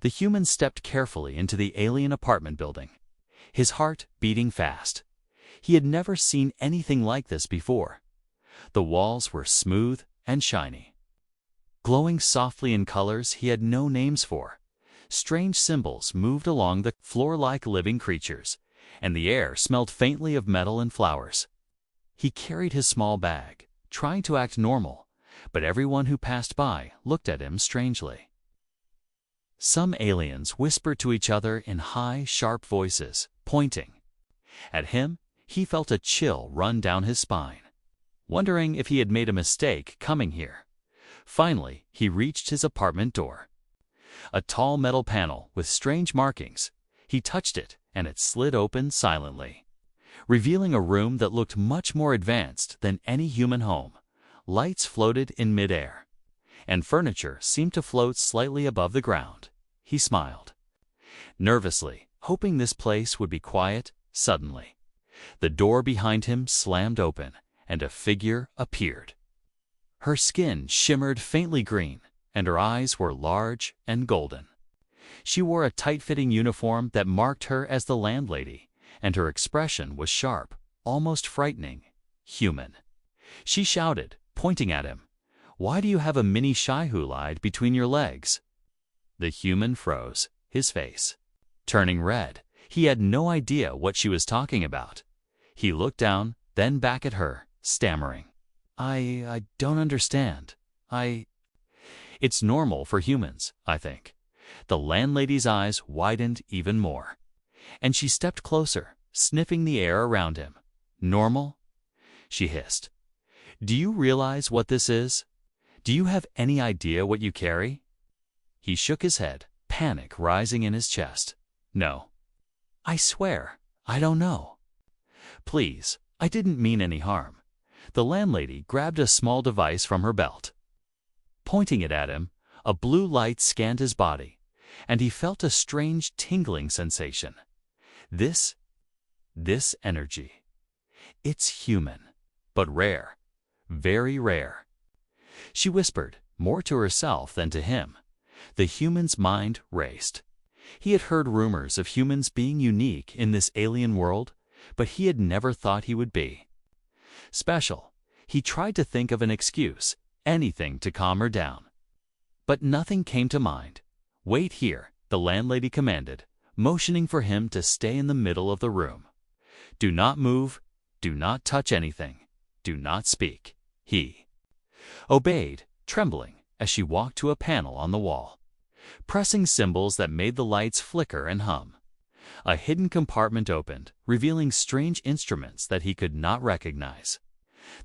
The human stepped carefully into the alien apartment building, his heart beating fast. He had never seen anything like this before. The walls were smooth and shiny, glowing softly in colors he had no names for. Strange symbols moved along the floor like living creatures, and the air smelled faintly of metal and flowers. He carried his small bag, trying to act normal, but everyone who passed by looked at him strangely. Some aliens whispered to each other in high, sharp voices, pointing. At him, he felt a chill run down his spine, wondering if he had made a mistake coming here. Finally, he reached his apartment door. A tall metal panel with strange markings. He touched it, and it slid open silently, revealing a room that looked much more advanced than any human home. Lights floated in midair, and furniture seemed to float slightly above the ground. He smiled nervously, hoping this place would be quiet. Suddenly, the door behind him slammed open, and a figure appeared. Her skin shimmered faintly green, and her eyes were large and golden. She wore a tight-fitting uniform that marked her as the landlady, and her expression was sharp, almost frightening. Human. She shouted, pointing at him, "Why do you have a mini Shai Hulud between your legs?" The human froze, his face turning red. He had no idea what she was talking about. He looked down, then back at her, stammering, I don't understand. It's normal for humans, I think." The landlady's eyes widened even more, and she stepped closer, sniffing the air around him. "Normal?" she hissed. "Do you realize what this is? Do you have any idea what you carry?" He shook his head, panic rising in his chest. "No. I swear, I don't know." "Please, I didn't mean any harm." The landlady grabbed a small device from her belt. Pointing it at him, a blue light scanned his body, and he felt a strange tingling sensation. This energy. It's human, but rare, very rare. She whispered, more to herself than to him. The human's mind raced. He had heard rumors of humans being unique in this alien world, but he had never thought he would be special. He tried to think of an excuse, anything to calm her down, but nothing came to mind. "Wait here," the landlady commanded, motioning for him to stay in the middle of the room. "Do not move, do not touch anything, do not speak." He obeyed, trembling, as she walked to a panel on the wall, pressing symbols that made the lights flicker and hum. A hidden compartment opened, revealing strange instruments that he could not recognize.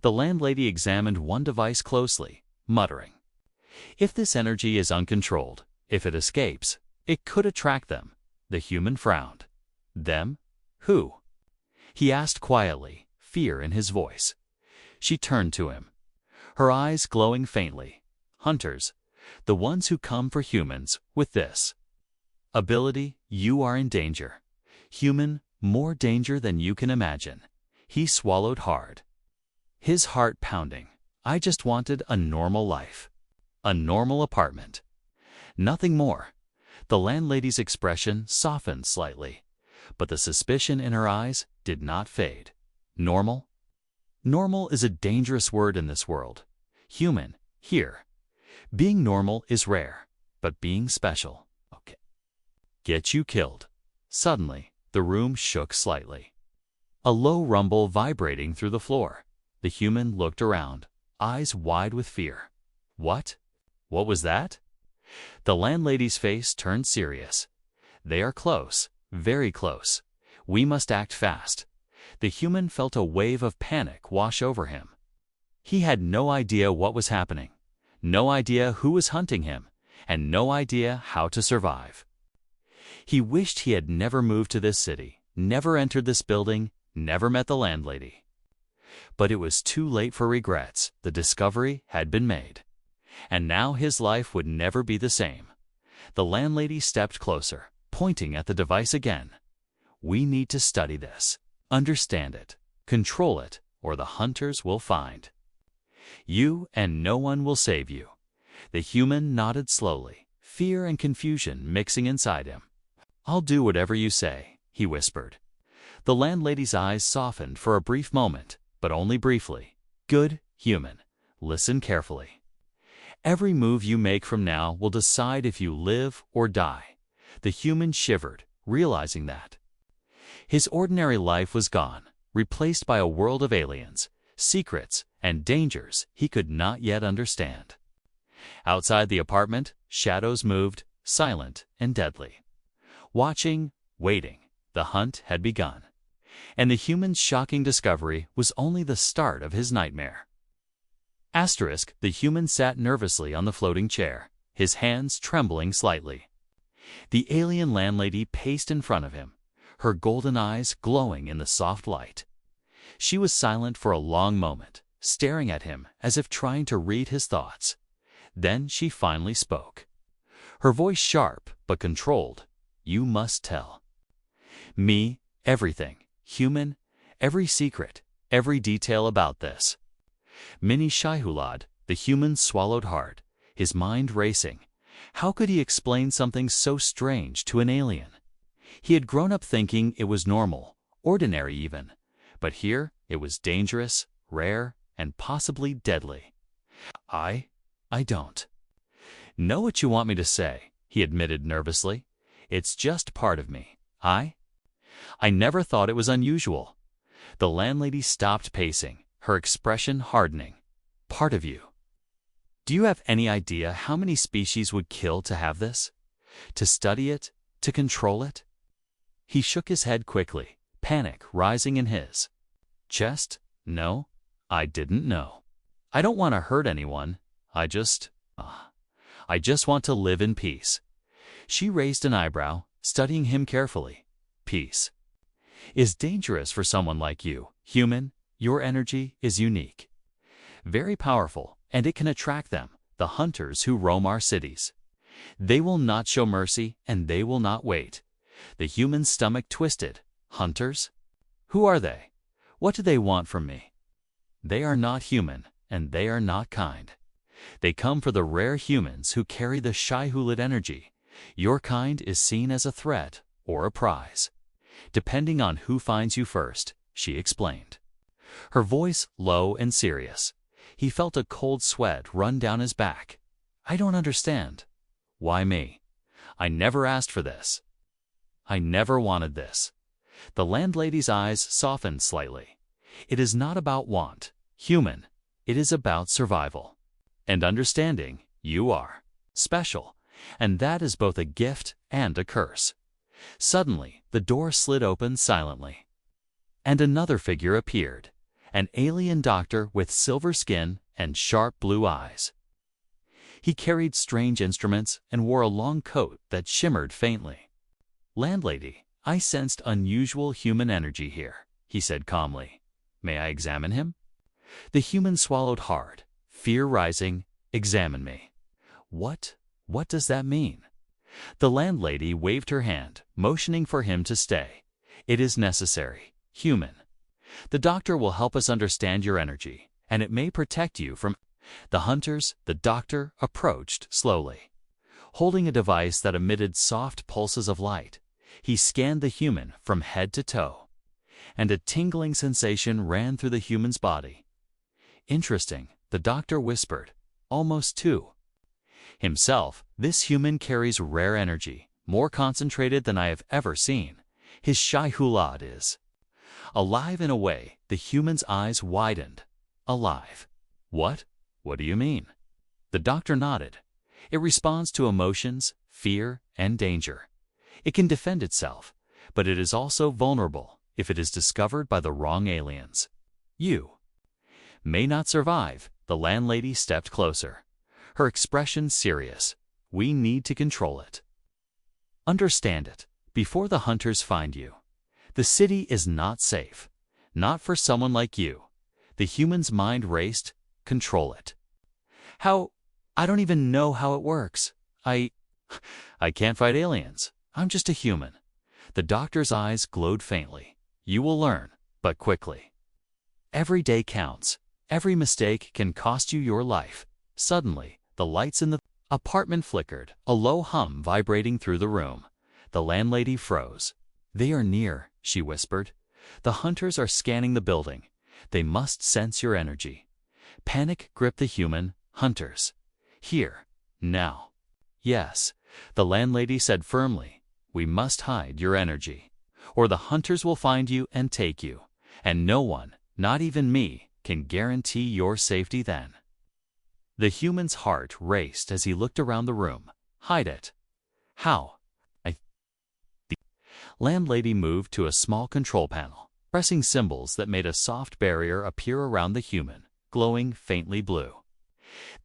The landlady examined one device closely, muttering, "If this energy is uncontrolled, if it escapes, it could attract them." The human frowned. "Them? Who?" he asked quietly, fear in his voice. She turned to him, her eyes glowing faintly. "Hunters, the ones who come for humans with this ability. You are in danger. Human, more danger than you can imagine." He swallowed hard, his heart pounding. "I just wanted a normal life, a normal apartment. Nothing more." The landlady's expression softened slightly, but the suspicion in her eyes did not fade. "Normal? Normal is a dangerous word in this world. Human, here. Being normal is rare, but being special, okay, get you killed." Suddenly, the room shook slightly, a low rumble vibrating through the floor. The human looked around, eyes wide with fear. What was that?" The landlady's face turned serious. "They are close, very close. We must act fast." The human felt a wave of panic wash over him. He had no idea what was happening, no idea who was hunting him, and no idea how to survive. He wished he had never moved to this city, never entered this building, never met the landlady. But it was too late for regrets. The discovery had been made, and now his life would never be the same. The landlady stepped closer, pointing at the device again. "We need to study this, understand it, control it, or the hunters will find you, and no one will save you." The human nodded slowly, fear and confusion mixing inside him. "I'll do whatever you say," he whispered. The landlady's eyes softened for a brief moment, but only briefly. "Good, human. Listen carefully. Every move you make from now will decide if you live or die." The human shivered, realizing that. His ordinary life was gone, replaced by a world of aliens, secrets, and dangers he could not yet understand. Outside the apartment, shadows moved, silent and deadly. Watching, waiting, the hunt had begun. And the human's shocking discovery was only the start of his nightmare. Asterisk, the human sat nervously on the floating chair, his hands trembling slightly. The alien landlady paced in front of him, her golden eyes glowing in the soft light. She was silent for a long moment, staring at him as if trying to read his thoughts. Then she finally spoke. Her voice sharp but controlled. "You must tell me everything, human, every secret, every detail about this." Mini Shai Hulud, the human, swallowed hard, his mind racing. How could he explain something so strange to an alien? He had grown up thinking it was normal, ordinary even, but here it was dangerous, rare, and possibly deadly. I don't know what you want me to say," he admitted nervously. "It's just part of me. I never thought it was unusual." The landlady stopped pacing, her expression hardening. "Part of you. Do you have any idea how many species would kill to have this? To study it? To control it?" He shook his head quickly, panic rising in his chest. "No, I didn't know. I don't want to hurt anyone. I just want to live in peace." She raised an eyebrow, studying him carefully. "Peace is dangerous for someone like you, human. Your energy is unique, very powerful, and it can attract them, the hunters who roam our cities. They will not show mercy, and they will not wait." The human's stomach twisted. "Hunters? Who are they? What do they want from me?" "They are not human, and they are not kind. They come for the rare humans who carry the Shai Hulud energy. Your kind is seen as a threat or a prize, depending on who finds you first," she explained. Her voice low and serious. He felt a cold sweat run down his back. "I don't understand." "Why me? I never asked for this. I never wanted this." The landlady's eyes softened slightly. "It is not about want, human. It is about survival. And understanding you are special, and that is both a gift and a curse." Suddenly, the door slid open silently, and another figure appeared, an alien doctor with silver skin and sharp blue eyes. He carried strange instruments and wore a long coat that shimmered faintly. "Landlady, I sensed unusual human energy here," he said calmly. "May I examine him?" The human swallowed hard, fear rising. "Examine me? What does that mean?" The landlady waved her hand, motioning for him to stay. "It is necessary, human. The doctor will help us understand your energy, and it may protect you from—" The hunters, the doctor, approached slowly, holding a device that emitted soft pulses of light. He scanned the human from head to toe, and a tingling sensation ran through the human's body. "Interesting," the doctor whispered, almost too himself. "This human carries rare energy, more concentrated than I have ever seen. His Shai Hulud is alive in a way." The human's eyes widened. "Alive? What do you mean?" The doctor nodded. "It responds to emotions, fear, and danger. It can defend itself, but it is also vulnerable if it is discovered by the wrong aliens. You may not survive." The landlady stepped closer, her expression serious. "We need to control it. Understand it before the hunters find you. The city is not safe, not for someone like you." The human's mind raced. "Control it? How? I don't even know how it works. I can't fight aliens. I'm just a human." The doctor's eyes glowed faintly. "You will learn, but quickly. Every day counts. Every mistake can cost you your life." Suddenly, the lights in the Apartment flickered, a low hum vibrating through the room. The landlady froze. "They are near," she whispered. "The hunters are scanning the building. They must sense your energy." Panic gripped the human. "Hunters. Here. Now." "Yes," the landlady said firmly. "We must hide your energy, or the hunters will find you and take you. And no one, not even me, can guarantee your safety then." The human's heart raced as he looked around the room. "Hide it? How?" The landlady moved to a small control panel, pressing symbols that made a soft barrier appear around the human, glowing faintly blue.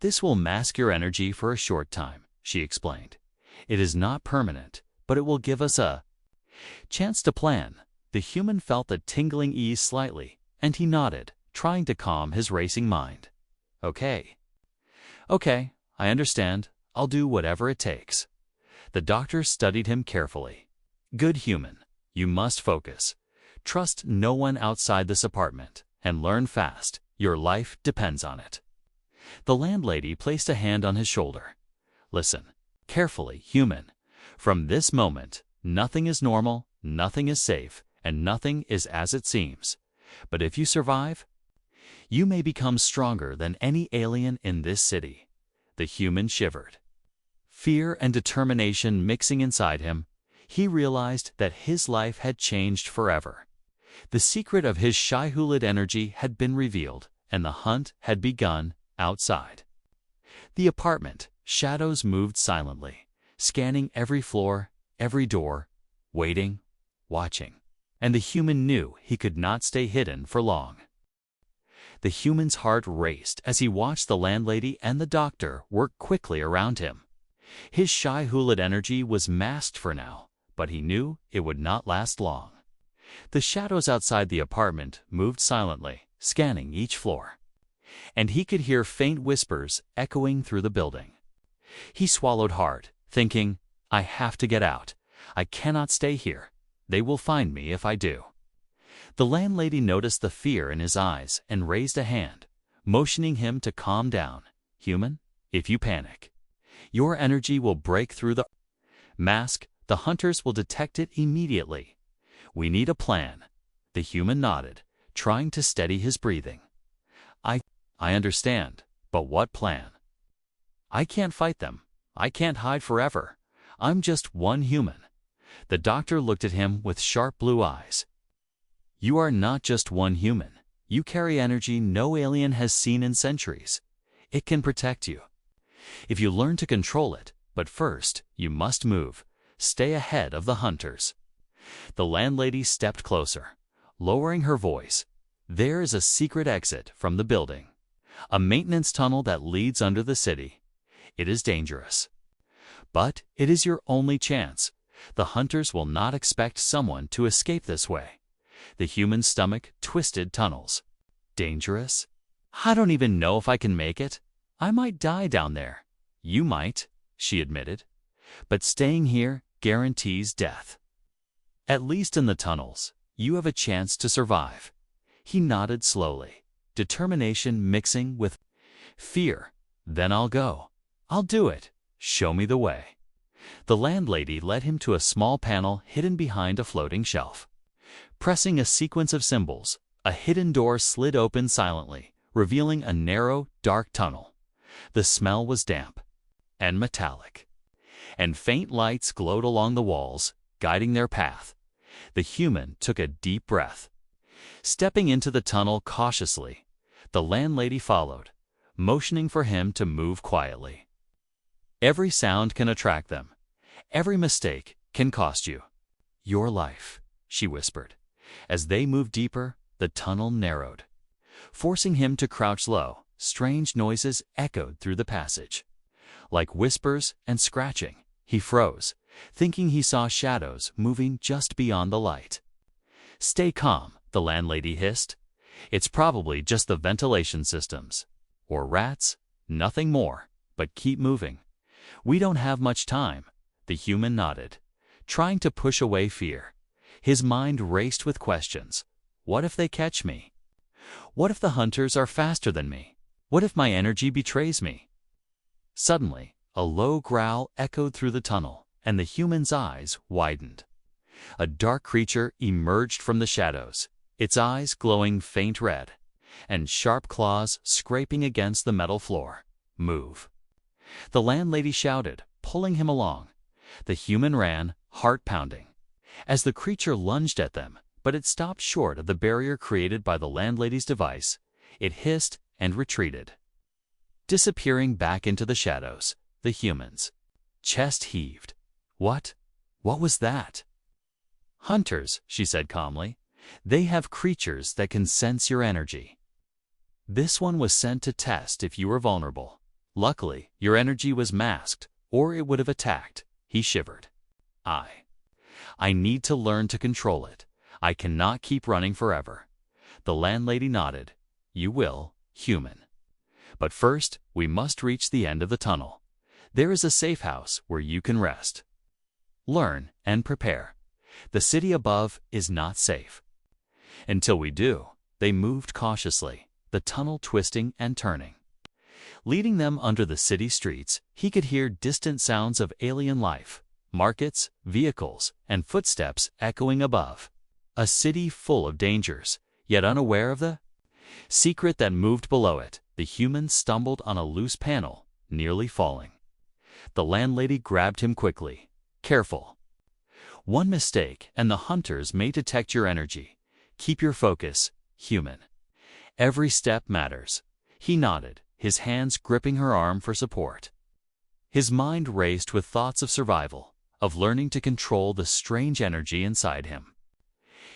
"This will mask your energy for a short time," she explained. "It is not permanent, but it will give us a chance to plan." The human felt the tingling ease slightly, and he nodded, trying to calm his racing mind. Okay, I understand. I'll do whatever it takes." The doctor studied him carefully. "Good human, you must focus. Trust no one outside this apartment, and learn fast. Your life depends on it." The landlady placed a hand on his shoulder. "Listen carefully, human. From this moment, nothing is normal, nothing is safe, and nothing is as it seems. But if you survive, you may become stronger than any alien in this city." The human shivered. Fear and determination mixing inside him, he realized that his life had changed forever. The secret of his Shai Hulud energy had been revealed, and the hunt had begun outside. The apartment, shadows moved silently, scanning every floor, every door, waiting, watching. And the human knew he could not stay hidden for long. The human's heart raced as he watched the landlady and the doctor work quickly around him. His Shai Hulud energy was masked for now, but he knew it would not last long. The shadows outside the apartment moved silently, scanning each floor. And he could hear faint whispers echoing through the building. He swallowed hard, thinking, "I have to get out. I cannot stay here. They will find me if I do." The landlady noticed the fear in his eyes and raised a hand, motioning him to calm down. "Human, if you panic, your energy will break through the mask. The hunters will detect it immediately. We need a plan." The human nodded, trying to steady his breathing. I understand, but what plan?" "I can't fight them. I can't hide forever. I'm just one human." The doctor looked at him with sharp blue eyes. "You are not just one human. You carry energy no alien has seen in centuries. It can protect you, if you learn to control it, but first, you must move. Stay ahead of the hunters." The landlady stepped closer, lowering her voice. "There is a secret exit from the building, a maintenance tunnel that leads under the city. It is dangerous, but it is your only chance. The hunters will not expect someone to escape this way." The human stomach twisted tunnels. "Dangerous? I don't even know if I can make it. I might die down there." "You might," she admitted. "But staying here guarantees death. At least in the tunnels, you have a chance to survive." He nodded slowly, determination mixing with fear. "Then I'll go. I'll do it. Show me the way." The landlady led him to a small panel hidden behind a floating shelf. Pressing a sequence of symbols, a hidden door slid open silently, revealing a narrow, dark tunnel. The smell was damp and metallic, and faint lights glowed along the walls, guiding their path. The human took a deep breath. Stepping into the tunnel cautiously, the landlady followed, motioning for him to move quietly. "Every sound can attract them. Every mistake can cost you your life," she whispered. As they moved deeper, the tunnel narrowed, forcing him to crouch low. Strange noises echoed through the passage. Like whispers and scratching, he froze, thinking he saw shadows moving just beyond the light. "Stay calm," the landlady hissed. "It's probably just the ventilation systems. Or rats, nothing more, but keep moving. We don't have much time." The human nodded, trying to push away fear. His mind raced with questions. What if they catch me? What if the hunters are faster than me? What if my energy betrays me? Suddenly, A low growl echoed through the tunnel, and the human's eyes widened. A dark creature emerged from the shadows, its eyes glowing faint red, and sharp claws scraping against the metal floor. "Move!" The landlady shouted, pulling him along. The human ran, heart pounding, as the creature lunged at them, but it stopped short of the barrier created by the landlady's device. It hissed and retreated, disappearing back into the shadows. The human's chest heaved. What was that? "Hunters," she said calmly. "They have creatures that can sense your energy. This one was sent to test if you were vulnerable. Luckily, your energy was masked, or it would have attacked." He shivered. I need to learn to control it. I cannot keep running forever." The landlady nodded. "You will, human. But first, we must reach the end of the tunnel. There is a safe house where you can rest, learn, and prepare. The city above is not safe. Until we do." They moved cautiously, the tunnel twisting and turning. Leading them under the city streets, he could hear distant sounds of alien life, markets, vehicles, and footsteps echoing above. A city full of dangers, yet unaware of the secret that moved below it. The human stumbled on a loose panel, nearly falling. The landlady grabbed him quickly. "Careful. One mistake, and the hunters may detect your energy. Keep your focus, human. Every step matters." He nodded, his hands gripping her arm for support. His mind raced with thoughts of survival, of learning to control the strange energy inside him.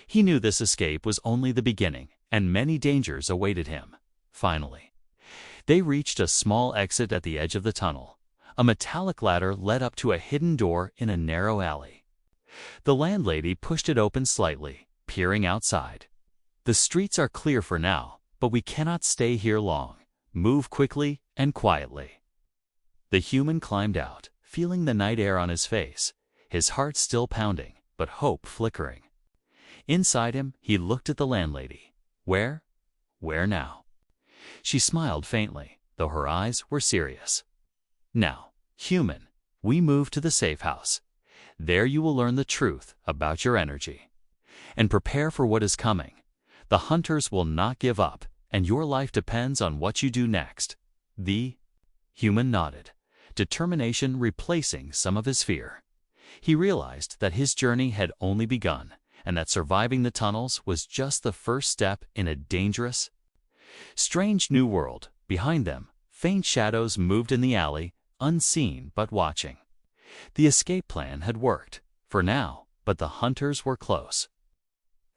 He knew this escape was only the beginning, and many dangers awaited him. Finally, they reached a small exit at the edge of the tunnel. A metallic ladder led up to a hidden door in a narrow alley. The landlady pushed it open slightly, peering outside. "The streets are clear for now, but we cannot stay here long. Move quickly and quietly." The human climbed out, feeling the night air on his face, his heart still pounding, but hope flickering. Inside him, he looked at the landlady. Where now? She smiled faintly, though her eyes were serious. "Now, human, we move to the safe house. There you will learn the truth about your energy. And prepare for what is coming. The hunters will not give up, and your life depends on what you do next." The human nodded, determination replacing some of his fear. He realized that his journey had only begun, and that surviving the tunnels was just the first step in a dangerous, strange new world. Behind them, faint shadows moved in the alley, unseen but watching. The escape plan had worked, for now, but the hunters were close.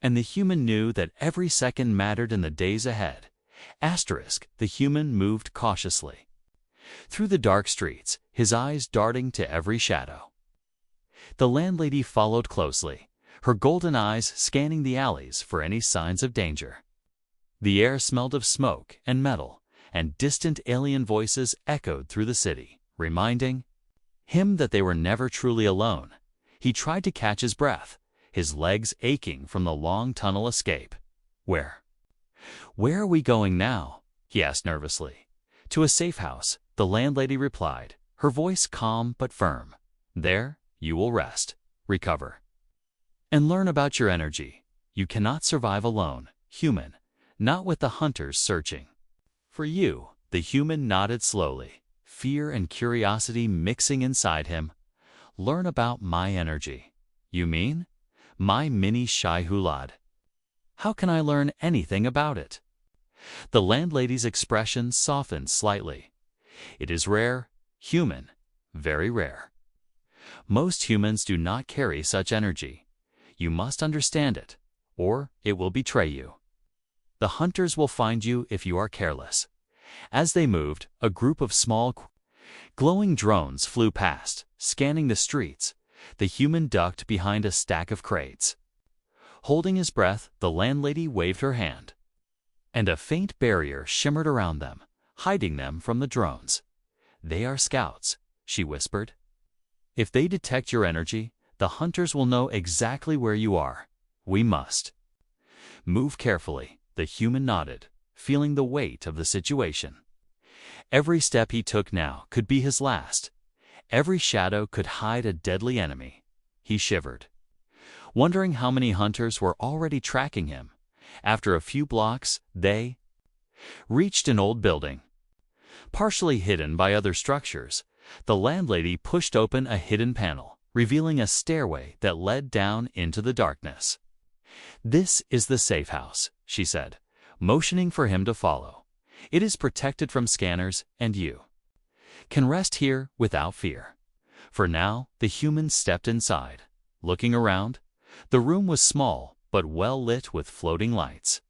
And the human knew that every second mattered in the days ahead. The human moved cautiously through the dark streets, his eyes darting to every shadow. The landlady followed closely, her golden eyes scanning the alleys for any signs of danger. The air smelled of smoke and metal, and distant alien voices echoed through the city, reminding him that they were never truly alone. He tried to catch his breath, his legs aching from the long tunnel escape. Where are we going now?" he asked nervously. "To a safe house," the landlady replied, her voice calm but firm. "There you will rest, recover, and learn about your energy. You cannot survive alone, human, not with the hunters searching for you." The human nodded slowly, fear and curiosity mixing inside him. "Learn about my energy. You mean my mini Shai Hulud? How can I learn anything about it?" The landlady's expression softened slightly. "It is rare, human, very rare. Most humans do not carry such energy. You must understand it, or it will betray you. The hunters will find you if you are careless." As they moved, a group of small, glowing drones flew past, scanning the streets. The human ducked behind a stack of crates. Holding his breath, the landlady waved her hand, and a faint barrier shimmered around them, hiding them from the drones. "They are scouts," she whispered. "If they detect your energy, the hunters will know exactly where you are. We must move carefully." The human nodded, feeling the weight of the situation. Every step he took now could be his last. Every shadow could hide a deadly enemy. He shivered, wondering how many hunters were already tracking him. After a few blocks, they reached an old building. Partially hidden by other structures, the landlady pushed open a hidden panel, revealing a stairway that led down into the darkness. "This is the safe house," she said, motioning for him to follow. "It is protected from scanners, and you can rest here without fear." For now, the human stepped inside. Looking around, the room was small but well lit with floating lights.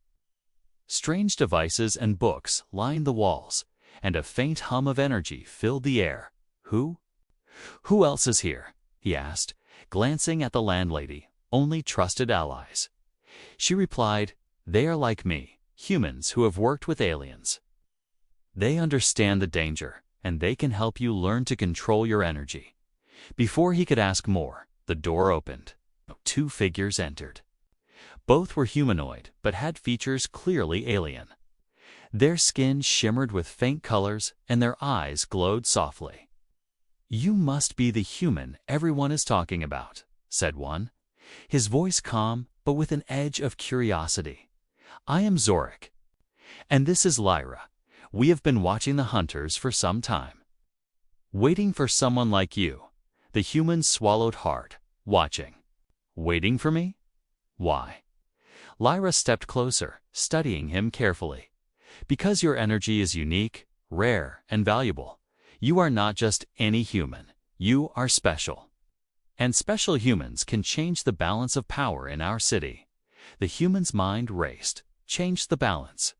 Strange devices and books lined the walls, and a faint hum of energy filled the air. Who else is here?" he asked, glancing at the landlady. "Only trusted allies." She replied, "They are like me, humans who have worked with aliens. They understand the danger, and they can help you learn to control your energy." Before he could ask more, the door opened. 2 figures entered. Both were humanoid, but had features clearly alien. Their skin shimmered with faint colors, and their eyes glowed softly. "You must be the human everyone is talking about," said one, his voice calm but with an edge of curiosity. "I am Zorik, and this is Lyra. We have been watching the hunters for some time." "Waiting for someone like you." The human swallowed hard. "Watching? Waiting for me? Why?" Lyra stepped closer, studying him carefully. "Because your energy is unique, rare, and valuable. You are not just any human. You are special. And special humans can change the balance of power in our city." The human's mind raced. "Change the balance?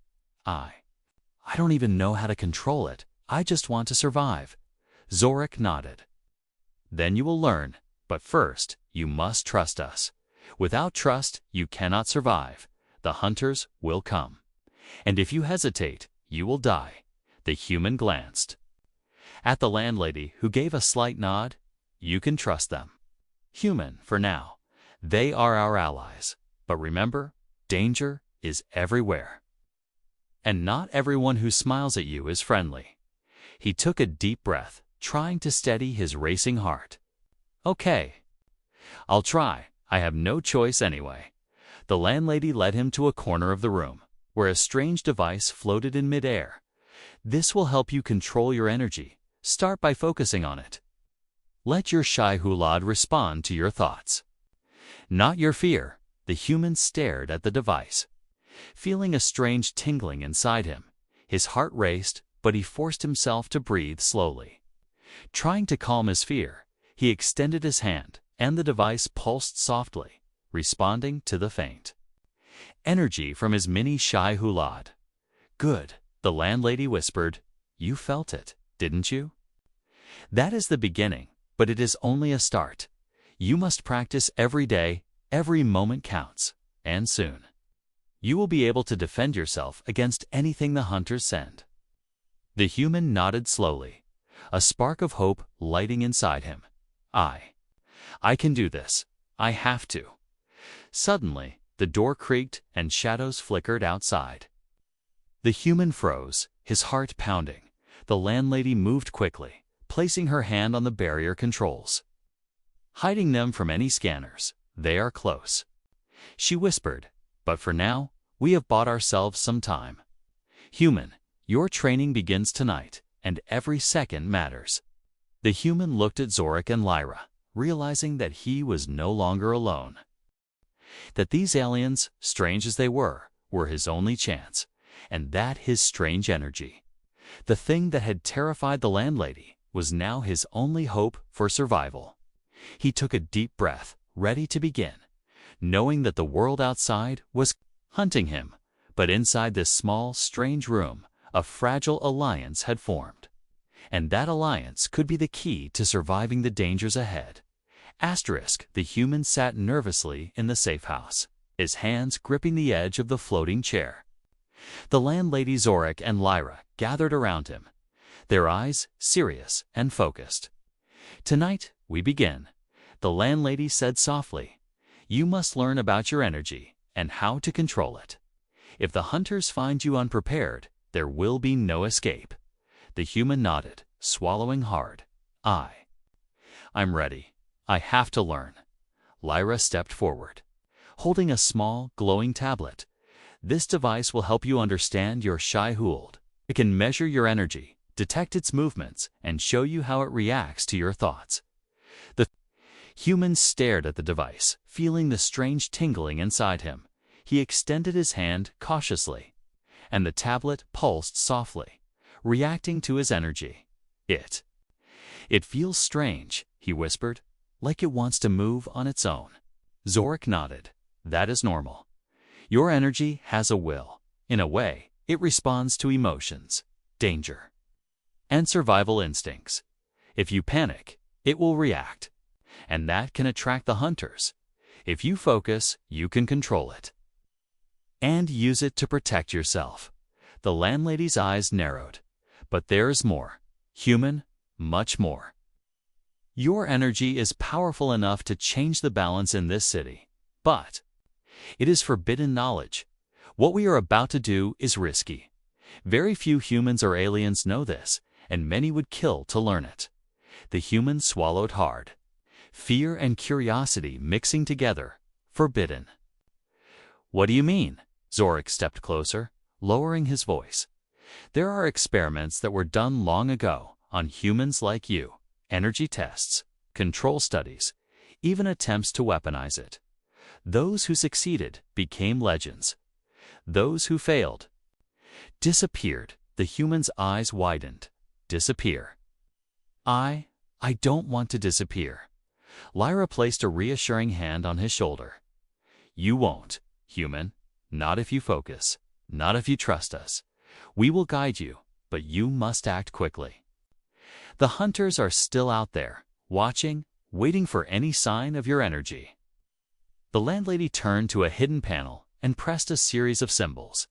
I don't even know how to control it. I just want to survive." Zorik nodded. "Then you will learn, but first, you must trust us. Without trust, you cannot survive. The hunters will come. And if you hesitate, you will die." The human glanced at the landlady, who gave a slight nod. "You can trust them. Human, for now. They are our allies. But remember, danger is everywhere. And not everyone who smiles at you is friendly." He took a deep breath, trying to steady his racing heart. "Okay. I'll try. I have no choice anyway." The landlady led him to a corner of the room, where a strange device floated in midair. "This will help you control your energy. Start by focusing on it. Let your Shai Hulud respond to your thoughts, not your fear." The human stared at the device, feeling a strange tingling inside him. His heart raced, but he forced himself to breathe slowly. Trying to calm his fear, he extended his hand, and the device pulsed softly, responding to the faint energy from his mini Shai Hulud. "Good," the landlady whispered. "You felt it, didn't you? That is the beginning, but it is only a start. You must practice every day. Every moment counts, and soon you will be able to defend yourself against anything the hunters send." The human nodded slowly, a spark of hope lighting inside him. I can do this. I have to." Suddenly, the door creaked and shadows flickered outside. The human froze, his heart pounding. The landlady moved quickly, placing her hand on the barrier controls, hiding them from any scanners. "They are close," she whispered, "but for now, we have bought ourselves some time. Human, your training begins tonight, and every second matters." The human looked at Zorik and Lyra, realizing that he was no longer alone. That these aliens, strange as they were his only chance, and that his strange energy, the thing that had terrified the landlady, was now his only hope for survival. He took a deep breath, ready to begin, knowing that the world outside was hunting him, but inside this small, strange room, a fragile alliance had formed. And that alliance could be the key to surviving the dangers ahead. The human sat nervously in the safe house, his hands gripping the edge of the floating chair. The landlady, Zorik, and Lyra gathered around him, their eyes serious and focused. "Tonight, we begin," the landlady said softly. "You must learn about your energy and how to control it. If the hunters find you unprepared, there will be no escape." The human nodded, swallowing hard. I'm ready. I have to learn. Lyra stepped forward, holding a small, glowing tablet. This device will help you understand your Shai Hulud. It can measure your energy, detect its movements, and show you how it reacts to your thoughts. The human stared at the device, feeling the strange tingling inside him. He extended his hand cautiously, and the tablet pulsed softly, reacting to his energy. It feels strange, he whispered, like it wants to move on its own. Zorik nodded. That is normal. Your energy has a will. In a way, it responds to emotions, danger, and survival instincts. If you panic, it will react, and that can attract the hunters. If you focus, you can control it and use it to protect yourself. The landlady's eyes narrowed. But there's more. Human, much more. Your energy is powerful enough to change the balance in this city, but it is forbidden knowledge. What we are about to do is risky. Very few humans or aliens know this, and many would kill to learn it. The human swallowed hard. Fear and curiosity mixing together. Forbidden. What do you mean? Zorik stepped closer, lowering his voice. There are experiments that were done long ago on humans like you. Energy tests, control studies, even attempts to weaponize it. Those who succeeded became legends. Those who failed disappeared. The human's eyes widened. Disappear. I don't want to disappear. Lyra placed a reassuring hand on his shoulder. You won't, human. Not if you focus. Not if you trust us. We will guide you, but you must act quickly. The hunters are still out there, watching, waiting for any sign of your energy. The landlady turned to a hidden panel and pressed a series of symbols.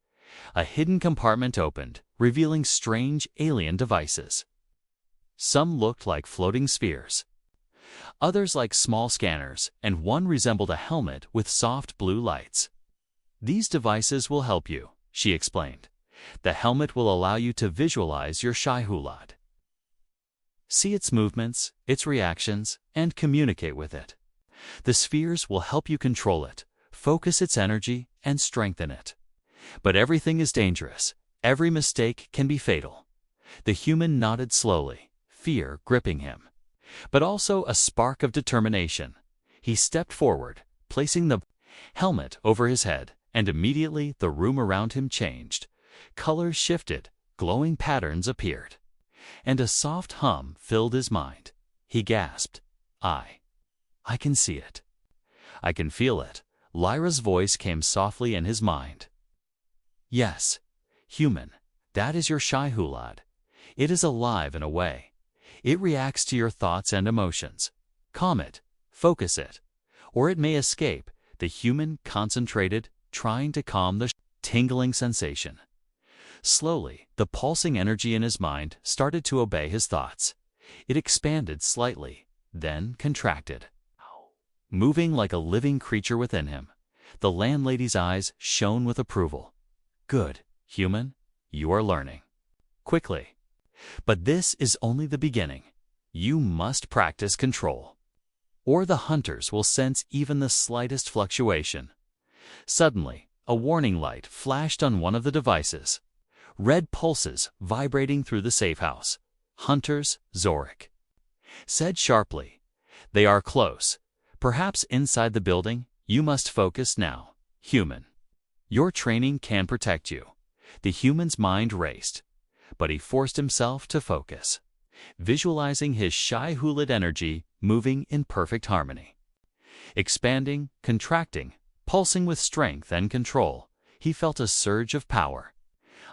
A hidden compartment opened, revealing strange alien devices. Some looked like floating spheres, others like small scanners, and one resembled a helmet with soft blue lights. These devices will help you, she explained. The helmet will allow you to visualize your Shai Hulud, see its movements, its reactions, and communicate with it. The spheres will help you control it, focus its energy, and strengthen it. But everything is dangerous. Every mistake can be fatal. The human nodded slowly, fear gripping him, but also a spark of determination. He stepped forward, placing the helmet over his head, and immediately the room around him changed. Colors shifted, glowing patterns appeared, and a soft hum filled his mind. He gasped, I can see it. I can feel it. Lyra's voice came softly in his mind. Yes, human, that is your Shai Hulud. It is alive in a way. It reacts to your thoughts and emotions. Calm it, focus it, or it may escape. The human concentrated, trying to calm the tingling sensation. Slowly, the pulsing energy in his mind started to obey his thoughts. It expanded slightly, then contracted, moving like a living creature within him. The landlady's eyes shone with approval. Good, human, you are learning. Quickly. But this is only the beginning. You must practice control, or the hunters will sense even the slightest fluctuation. Suddenly, a warning light flashed on one of the devices. Red pulses vibrating through the safe house. Hunters, Zorik said sharply. They are close. Perhaps inside the building. You must focus now, human. Your training can protect you. The human's mind raced, but he forced himself to focus, visualizing his Shai Hulud energy moving in perfect harmony. Expanding, contracting, pulsing with strength and control, he felt a surge of power.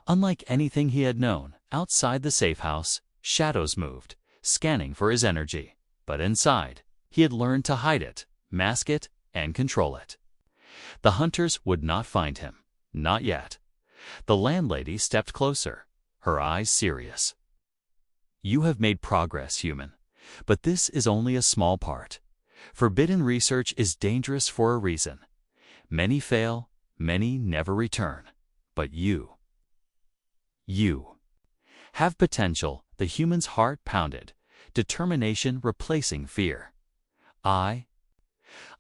Unlike anything he had known, outside the safe house, shadows moved, scanning for his energy. But inside, he had learned to hide it, mask it, and control it. The hunters would not find him. Not yet. The landlady stepped closer, her eyes serious. You have made progress, human, but this is only a small part. Forbidden research is dangerous for a reason. Many fail, many never return. But you have potential. The human's heart pounded. determination replacing fear. I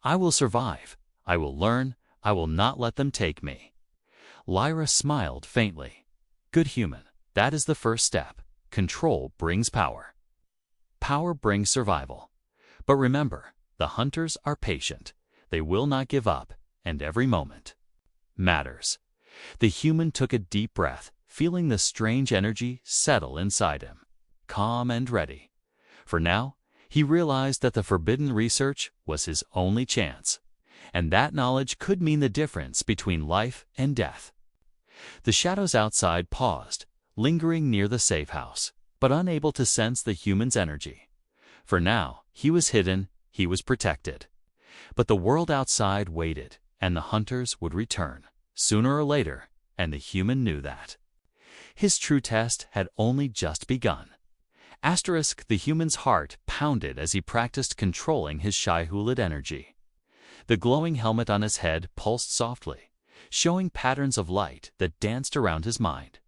will survive. I will learn. I will not let them take me. Lyra smiled faintly. Good human, that is the first step. Control brings power. Power brings survival. But remember, the hunters are patient. They will not give up, and every moment matters. The human took a deep breath, feeling the strange energy settle inside him. Calm and ready. For now, he realized that the forbidden research was his only chance, and that knowledge could mean the difference between life and death. The shadows outside paused, lingering near the safe house, but unable to sense the human's energy. For now, he was hidden, he was protected. But the world outside waited, and the hunters would return, sooner or later, and the human knew that. His true test had only just begun. The human's heart pounded as he practiced controlling his Shai Hulud energy. The glowing helmet on his head pulsed softly, showing patterns of light that danced around his mind.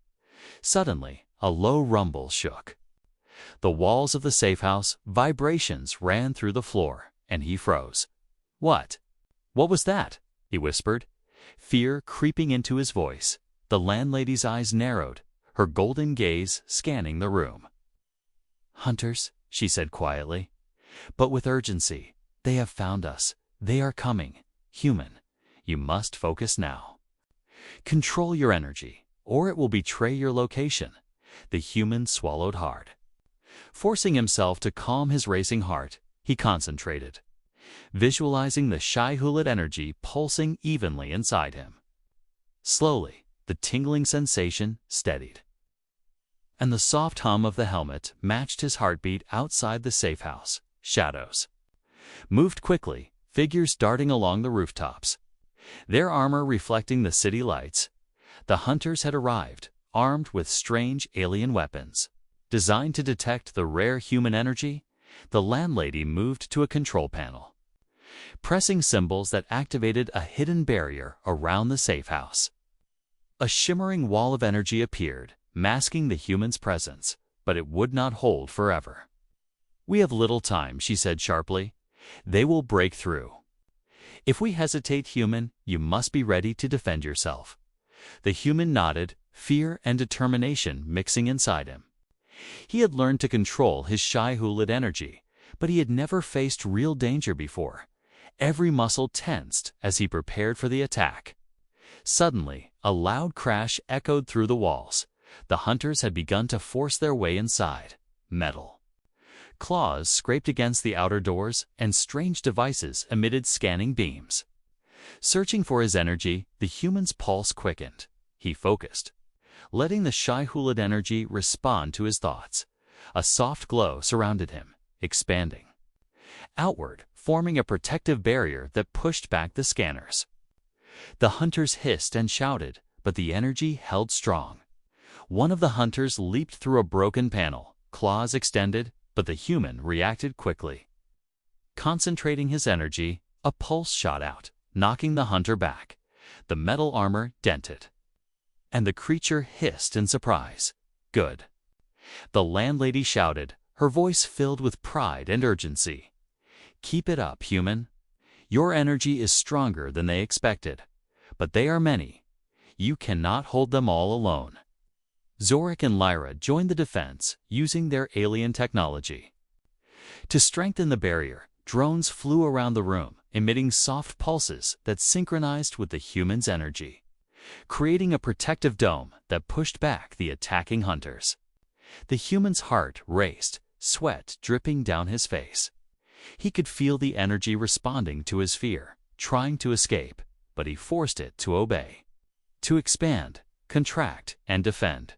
Suddenly, a low rumble shook. The walls of the safe house, vibrations ran through the floor, and he froze. What was that? He whispered, fear creeping into his voice. The landlady's eyes narrowed, her golden gaze scanning the room. Hunters, she said quietly, but with urgency. They have found us. They are coming. Human, you must focus now. Control your energy, or it will betray your location. The human swallowed hard. Forcing himself to calm his racing heart, he concentrated, visualizing the Shai Hulud energy pulsing evenly inside him. Slowly, the tingling sensation steadied, and the soft hum of the helmet matched his heartbeat outside the safe house. Shadows moved quickly, figures darting along the rooftops, their armor reflecting the city lights. The hunters had arrived, armed with strange alien weapons. Designed to detect the rare human energy, the landlady moved to a control panel, pressing symbols that activated a hidden barrier around the safe house. A shimmering wall of energy appeared, masking the human's presence, but it would not hold forever. We have little time, she said sharply. They will break through. If we hesitate, human, you must be ready to defend yourself. The human nodded, fear and determination mixing inside him. He had learned to control his Shai Hulud energy, but he had never faced real danger before. Every muscle tensed as he prepared for the attack. Suddenly, a loud crash echoed through the walls. The hunters had begun to force their way inside. Metal claws scraped against the outer doors, and strange devices emitted scanning beams. Searching for his energy, the human's pulse quickened. He focused, letting the Shai Hulud energy respond to his thoughts. A soft glow surrounded him, expanding outward, forming a protective barrier that pushed back the scanners. The hunters hissed and shouted, but the energy held strong. One of the hunters leaped through a broken panel, claws extended, but the human reacted quickly. Concentrating his energy, a pulse shot out, knocking the hunter back. The metal armor dented, and the creature hissed in surprise. Good. The landlady shouted, her voice filled with pride and urgency. Keep it up, human. Your energy is stronger than they expected. But they are many. You cannot hold them all alone. Zorik and Lyra joined the defense, using their alien technology. To strengthen the barrier, drones flew around the room, emitting soft pulses that synchronized with the human's energy, creating a protective dome that pushed back the attacking hunters. The human's heart raced, sweat dripping down his face. He could feel the energy responding to his fear, trying to escape, but he forced it to obey. To expand, contract, and defend.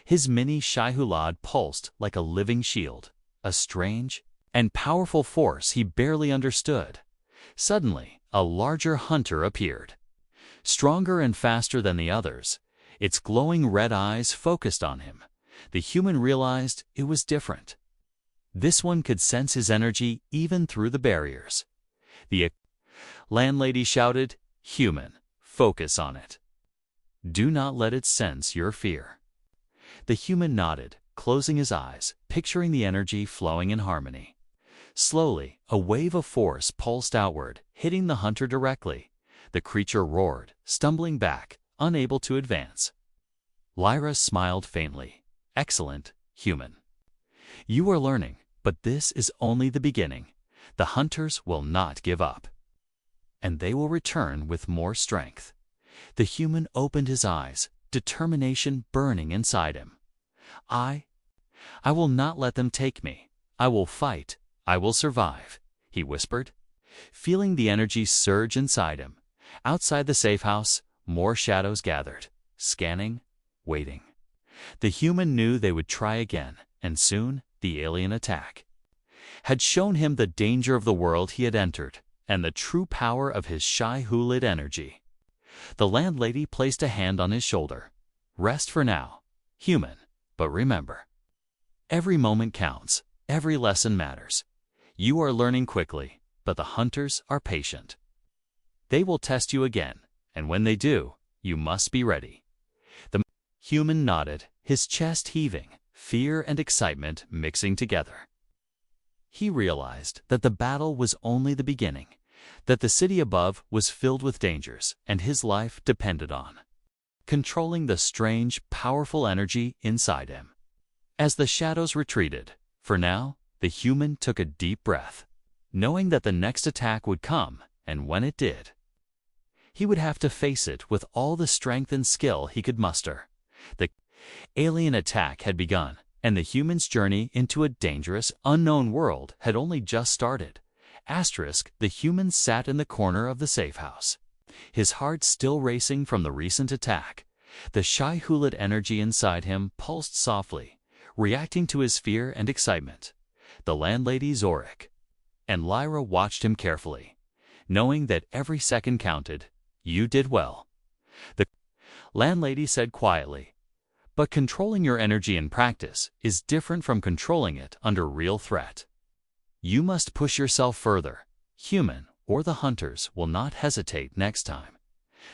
His mini Shai Hulud pulsed like a living shield, a strange and powerful force he barely understood. Suddenly, a larger hunter appeared. Stronger and faster than the others, its glowing red eyes focused on him. The human realized it was different. This one could sense his energy even through the barriers. The landlady shouted, "Human, focus on it. Do not let it sense your fear." The human nodded, closing his eyes, picturing the energy flowing in harmony. Slowly, a wave of force pulsed outward, hitting the hunter directly. The creature roared, stumbling back, unable to advance. Lyra smiled faintly. Excellent, human. You are learning, but this is only the beginning. The hunters will not give up. And they will return with more strength. The human opened his eyes, determination burning inside him. I will not let them take me. I will fight. I will survive, he whispered, feeling the energy surge inside him. Outside the safe house, more shadows gathered, scanning, waiting. The human knew they would try again, and soon the alien attack had shown him the danger of the world he had entered and the true power of his Shai Hulud energy. The landlady placed a hand on his shoulder. Rest for now, human, but remember, every moment counts, every lesson matters. You are learning quickly, but the hunters are patient. They will test you again, and when they do, you must be ready. The human nodded, his chest heaving, fear and excitement mixing together. He realized that the battle was only the beginning, that the city above was filled with dangers, and his life depended on controlling the strange, powerful energy inside him. As the shadows retreated, for now, the human took a deep breath, knowing that the next attack would come, and when it did, he would have to face it with all the strength and skill he could muster. The alien attack had begun, and the human's journey into a dangerous, unknown world had only just started. The human sat in the corner of the safe house, his heart still racing from the recent attack. The Shai Hulud energy inside him pulsed softly, reacting to his fear and excitement. The landlady Zorik and Lyra watched him carefully, knowing that every second counted. You did well, the landlady said quietly. But controlling your energy in practice is different from controlling it under real threat. You must push yourself further, human, or the hunters will not hesitate next time.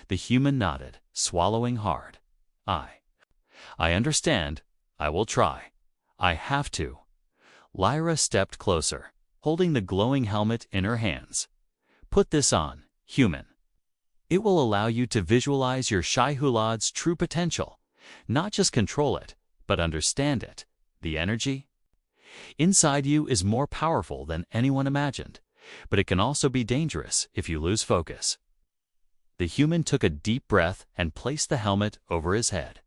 The human nodded, swallowing hard. I understand. I will try. I have to. Lyra stepped closer, holding the glowing helmet in her hands. Put this on, human. It will allow you to visualize your Shai Hulud's true potential, not just control it, but understand it. The energy inside you is more powerful than anyone imagined, but it can also be dangerous if you lose focus. The human took a deep breath and placed the helmet over his head.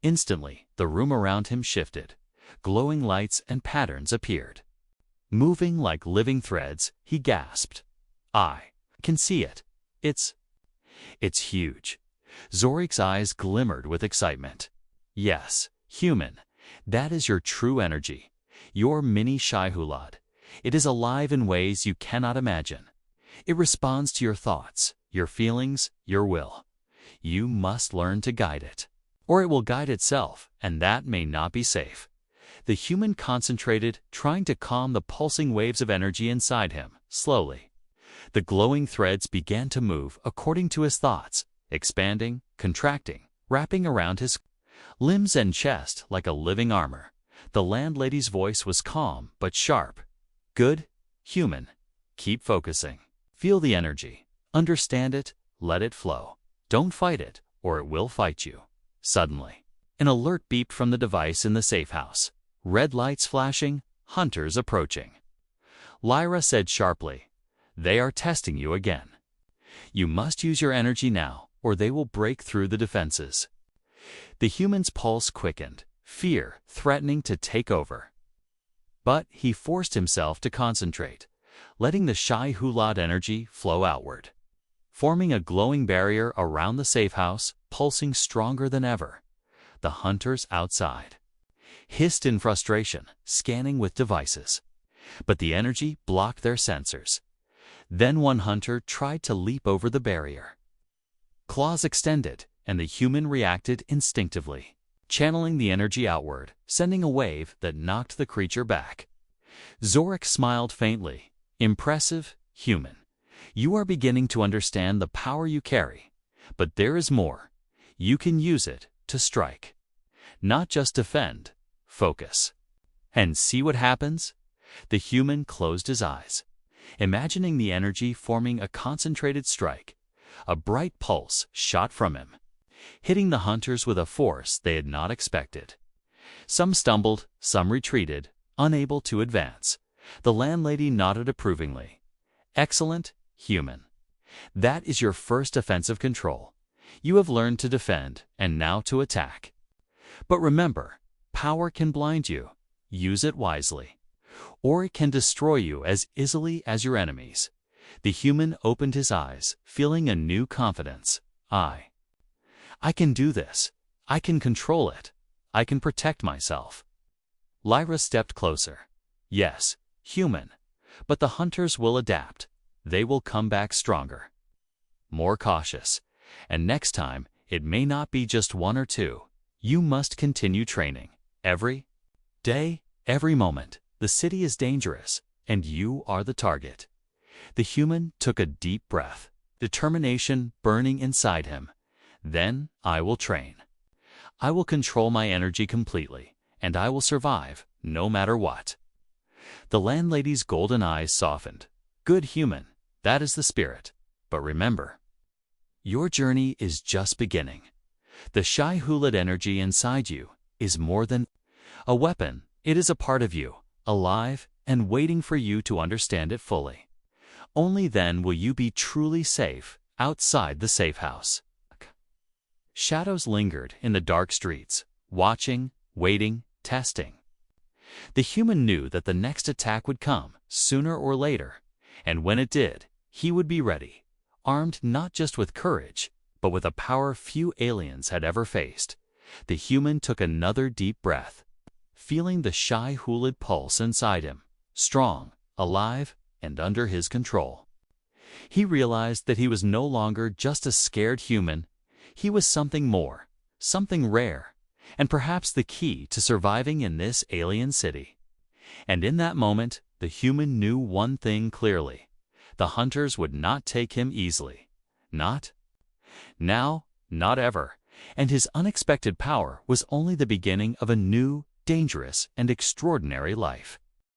Instantly, the room around him shifted. Glowing lights and patterns appeared. Moving like living threads, he gasped. I can see it. It's huge. Zorik's eyes glimmered with excitement. Yes, human, that is your true energy. Your mini Shai Hulud. It is alive in ways you cannot imagine. It responds to your thoughts, your feelings, your will. You must learn to guide it, or it will guide itself, and that may not be safe. The human concentrated, trying to calm the pulsing waves of energy inside him. Slowly, the glowing threads began to move according to his thoughts, expanding, contracting, wrapping around his limbs and chest like a living armor. The landlady's voice was calm but sharp. Good, human. Keep focusing. Feel the energy. Understand it. Let it flow. Don't fight it, or it will fight you. Suddenly, an alert beeped from the device in the safe house. Red lights flashing, hunters approaching. Lyra said sharply, "They are testing you again. You must use your energy now, or they will break through the defenses." The human's pulse quickened, fear threatening to take over. But he forced himself to concentrate, letting the Shai Hulud energy flow outward, forming a glowing barrier around the safe house, pulsing stronger than ever. The hunters outside hissed in frustration, scanning with devices. But the energy blocked their sensors. Then one hunter tried to leap over the barrier. Claws extended, and the human reacted instinctively, channeling the energy outward, sending a wave that knocked the creature back. Zorik smiled faintly. Impressive, human. You are beginning to understand the power you carry. But there is more. You can use it to strike. Not just defend. Focus. And see what happens? The human closed his eyes, imagining the energy forming a concentrated strike. A bright pulse shot from him, hitting the hunters with a force they had not expected. Some stumbled, some retreated, unable to advance. The landlady nodded approvingly. Excellent, human. That is your first offensive control. You have learned to defend and now to attack. But remember, power can blind you. Use it wisely. Or it can destroy you as easily as your enemies. The human opened his eyes, feeling a new confidence. I can do this. I can control it. I can protect myself. Lyra stepped closer. Yes, human. But the hunters will adapt. They will come back stronger. More cautious. And next time, it may not be just one or two. You must continue training. Every day, every moment. The city is dangerous, and you are the target. The human took a deep breath, determination burning inside him. Then I will train. I will control my energy completely, and I will survive, no matter what. The landlady's golden eyes softened. Good human, that is the spirit. But remember, your journey is just beginning. The Shai Hulud energy inside you is more than a weapon. It is a part of you, alive and waiting for you to understand it fully. Only then will you be truly safe outside the safe house. Shadows lingered in the dark streets, watching, waiting, testing. The human knew that the next attack would come, sooner or later, and when it did, he would be ready, armed not just with courage, but with a power few aliens had ever faced. The human took another deep breath, feeling the Shai Hulud pulse inside him, strong, alive, and under his control. He realized that he was no longer just a scared human. He was something more, something rare, and perhaps the key to surviving in this alien city. And in that moment, the human knew one thing clearly. The hunters would not take him easily. Not now, not ever. And his unexpected power was only the beginning of a new, dangerous, and extraordinary life.